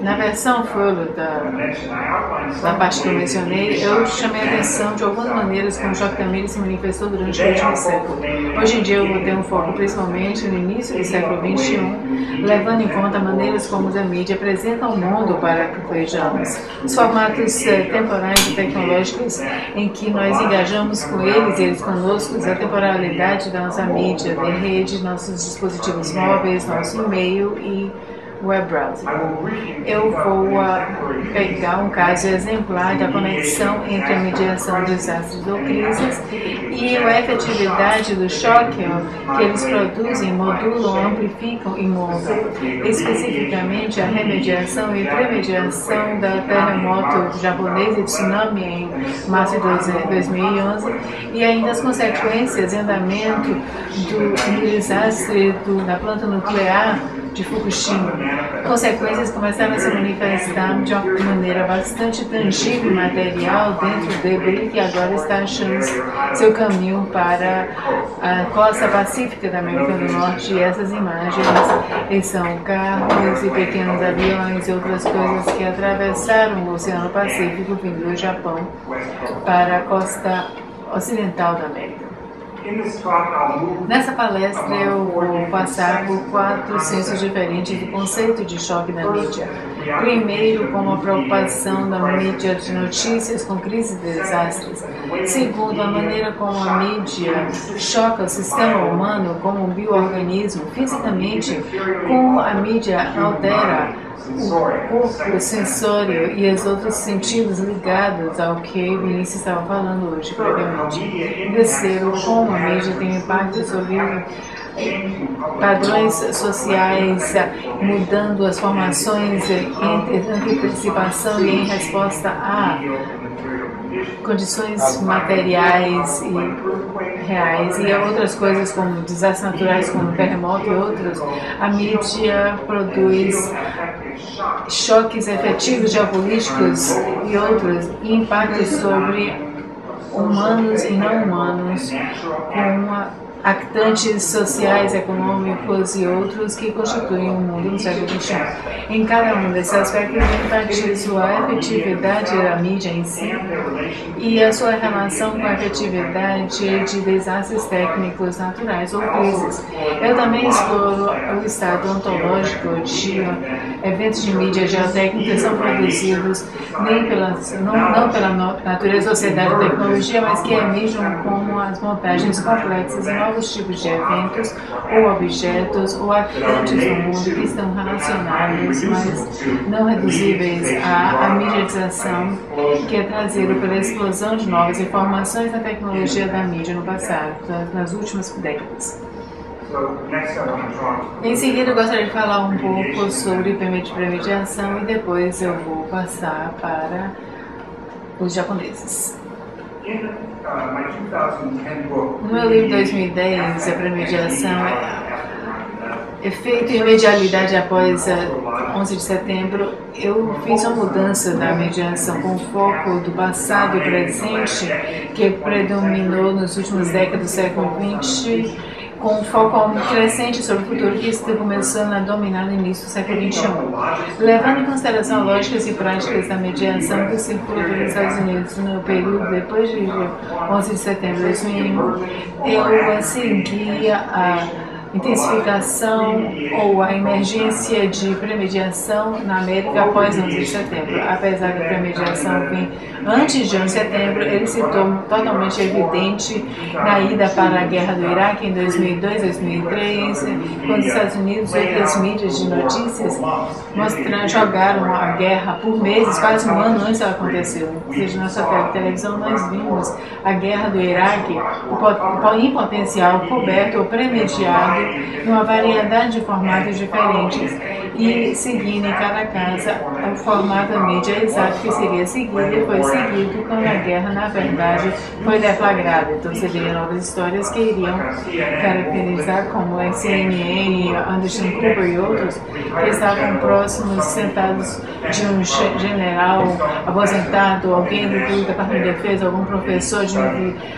Na versão full da parte que eu mencionei, eu chamei a atenção de algumas maneiras como o choque da mídia se manifestou durante o último século. Hoje em dia eu vou ter um foco principalmente no início do século XXI, levando em conta maneiras como a mídia apresenta o mundo para que vejamos, os formatos temporais e tecnológicos em que nós engajamos com eles conosco, a temporalidade da nossa mídia de rede, nossos dispositivos móveis, nosso e-mail e web browser. Eu vou pegar um caso exemplar da conexão entre a mediação de desastres ou crises e a efetividade do choque que eles produzem, modulam, amplificam e moldam. Especificamente, a remediação e premediação do terremoto japonês e tsunami em março de 2011 e ainda as consequências em andamento do desastre da planta nuclear de Fukushima. Consequências começaram a se manifestar de uma maneira bastante tangível e material dentro do debris que agora está achando seu caminho para a costa pacífica da América do Norte. E essas imagens são carros e pequenos aviões e outras coisas que atravessaram o Oceano Pacífico vindo do Japão para a costa ocidental da América. Nessa palestra eu vou passar por 4 sensos diferentes do conceito de choque na mídia. Primeiro, como a preocupação da mídia de notícias com crises e desastres. Segundo, a maneira como a mídia choca o sistema humano como um bioorganismo fisicamente, como a mídia altera o corpo, o sensório e os outros sentidos ligados ao que Vinícius estava falando hoje previamente. Terceiro, como a mídia tem impacto sobre padrões sociais, mudando as formações em antecipação e em resposta a condições materiais e reais e outras coisas como desastres naturais como terremoto e outros. A mídia produz choques efetivos geopolíticos e outros e impactos sobre humanos e não humanos com actantes sociais, econômicos e outros que constituem o mundo no século XXI. Em cada um desses aspectos, enfatizo a efetividade da mídia em si e a sua relação com a efetividade de desastres técnicos naturais ou crises. Eu também exploro o estado ontológico de eventos de mídia geotécnica que são produzidos não pela natureza, sociedade e tecnologia, mas que emergem como as montagens complexas e novos tipos de eventos ou objetos ou actantes no mundo que estão relacionados, mas não reduzíveis à mediatização que é trazida pela explosão de novas informações na tecnologia da mídia no passado, nas últimas décadas. Em seguida, eu gostaria de falar um pouco sobre premediação e depois eu vou passar para os japoneses. No meu livro 2010, a premediação efeito e medialidade após 11 de setembro, eu fiz uma mudança da mediação com foco do passado e presente que predominou nas últimas décadas do século XX, com foco crescente sobre o futuro que está começando a dominar no início do século XXI. Levando em consideração lógicas e práticas da mediação que circula pelos Estados Unidos no período depois de 11 de setembro de 2001, eu seguia a intensificação ou a emergência de premediação na América após 11 de setembro. Apesar da premediação vir antes de 11 de setembro, ele se tornou totalmente evidente na ida para a guerra do Iraque em 2002, 2003, quando os Estados Unidos e outras mídias de notícias jogaram a guerra por meses, quase um ano antes dela acontecer. Ou seja, na nossa televisão nós vimos a guerra do Iraque, em potencial coberto ou premediado numa variedade de formatos diferentes e seguindo em cada casa o formato da mídia exato que seria seguido e foi seguido quando a guerra, na verdade, foi deflagrada. Então, você vê novas histórias que iriam caracterizar como a CNN, Anderson Cooper e outros que estavam próximos, sentados de um general aposentado, alguém do Departamento de Defesa, algum professor de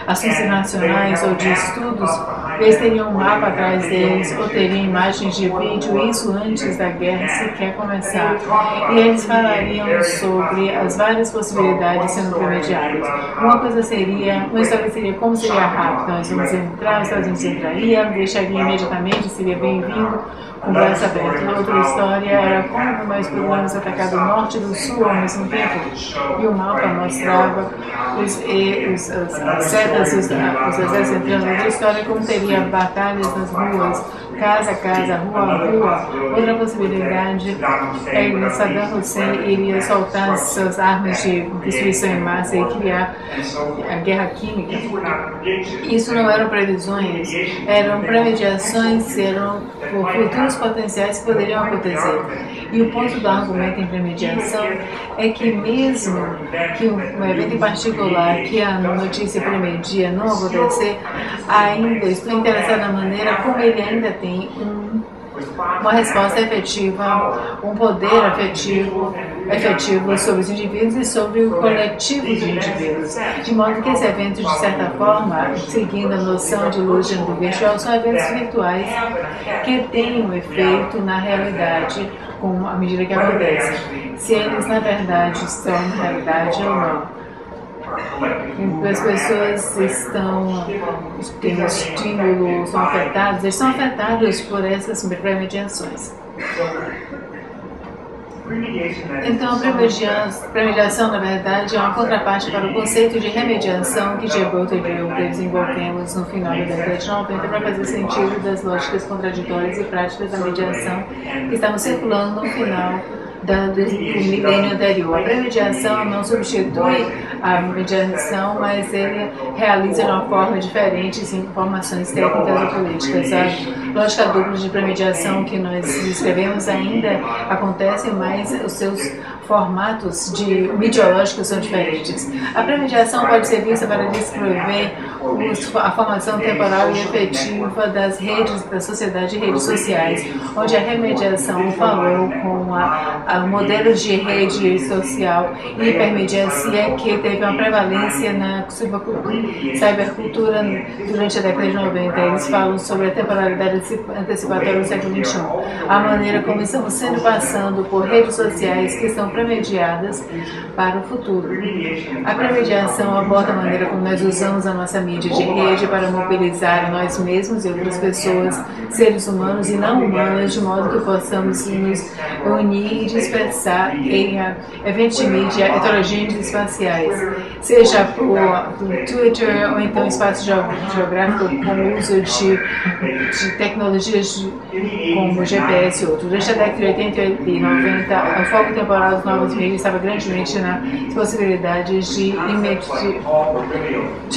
assuntos internacionais ou de estudos Eles teriam um mapa atrás deles ou teriam imagens de vídeo, isso antes da guerra sequer começar. E eles falariam sobre as várias possibilidades sendo premediadas. Uma história seria como seria rápido. Nós vamos entrar, os Estados Unidos entraria, deixaria imediatamente, seria bem-vindo, com o braço aberto. Outra história era como nós poderíamos atacar do norte e do sul ao mesmo tempo. E o mapa mostrava as setas, os exércitos entrando. Outra história como teria batalhas nas ruas, casa a casa, rua a rua. Outra possibilidade é que Saddam Hussein iria soltar suas armas de destruição em massa e criar a guerra química. Isso não eram previsões, eram premediações, eram futuros potenciais que poderiam acontecer. E o ponto do argumento em premediação é que mesmo que um evento em particular, que a notícia premedia não acontecer, ainda estou interessada na maneira como ele ainda tem uma resposta efetiva, um poder efetivo sobre os indivíduos e sobre o coletivo de indivíduos. De modo que esses eventos, de certa forma, seguindo a noção de luz do virtual, são eventos virtuais que têm um efeito na realidade à medida que acontece. Se eles, na verdade, estão na realidade ou não. As pessoas têm estímulo, são afetados, eles são afetados por essas premediações. Então, a premediação, na verdade, é uma contraparte para o conceito de remediação que Gebelt e eu desenvolvemos no final da década de 90 para fazer sentido das lógicas contraditórias e práticas da mediação que estavam circulando no final do milênio anterior. A premediação não substitui a mediação, mas ele realiza de uma forma diferente informações técnicas ou políticas. A lógica dupla de premediação que nós descrevemos ainda acontece, mas os seus formatos ideológicos são diferentes. A premediação pode ser vista para descrever a formação temporal e efetiva das redes, da sociedade e redes sociais, onde a remediação falou com o modelo de rede social e hipermediacia que teve uma prevalência na cybercultura durante a década de 90. Eles falam sobre a temporalidade antecipatória do século XXI, a maneira como estamos passando por redes sociais que estão premediadas para o futuro. A premediação aborda a maneira como nós usamos a nossa mídia de rede para mobilizar nós mesmos e outras pessoas, seres humanos e não humanos, de modo que possamos nos unir e dispersar em eventos de mídia heterogêneos e espaciais, seja por Twitter ou então espaço geográfico com o uso de tecnologias como GPS e outros. Durante a década de 80 e 90, o foco temporal das novas mídias estava grandemente nas possibilidades de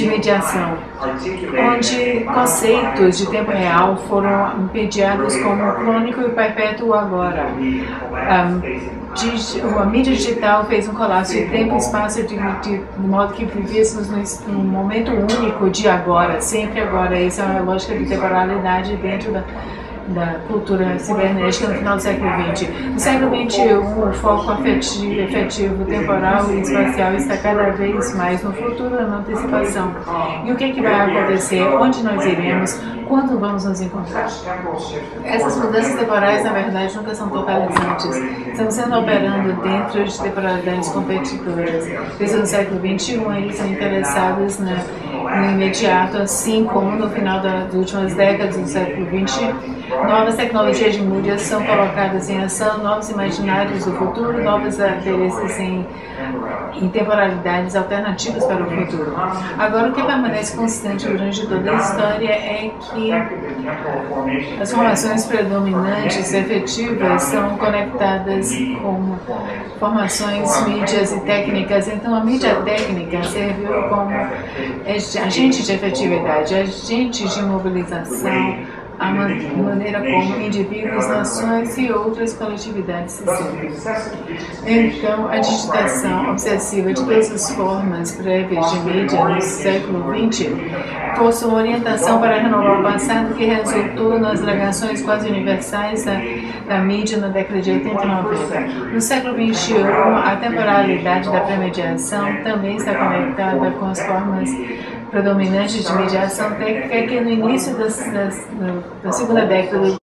mediação, onde conceitos de tempo real foram impedidos como crônico e perpétuo agora. A mídia digital fez um colapso de tempo e espaço de modo que vivíssemos num momento único de agora, sempre agora. Essa é a lógica de temporalidade dentro da cultura cibernética no final do século XX. No século XXI, o foco efetivo, temporal e espacial está cada vez mais no futuro, na antecipação. E o que é que vai acontecer? Onde nós iremos? Quando vamos nos encontrar? Essas mudanças temporais, na verdade, nunca são totalizantes. Estamos sendo operando dentro de temporalidades competidoras. Desde o século XXI, eles são interessados no imediato, assim como no final das últimas décadas do século XX. Novas tecnologias de mídia são colocadas em ação, novos imaginários do futuro, novos interesses em temporalidades alternativas para o futuro. Agora, o que permanece constante durante toda a história é que as formações predominantes efetivas são conectadas com formações, mídias e técnicas. Então, a mídia técnica serviu como agente de efetividade, agente de mobilização, a maneira como indivíduos, nações e outras coletividades se sentem. Então, a digitação obsessiva de todas as formas prévias de mídia no século XX fosse uma orientação para renovar o passado que resultou nas legações quase universais da mídia na década de 80 e 90. No século XXI, a temporalidade da premediação também está conectada com as formas predominante de mediação técnica é que no início da segunda década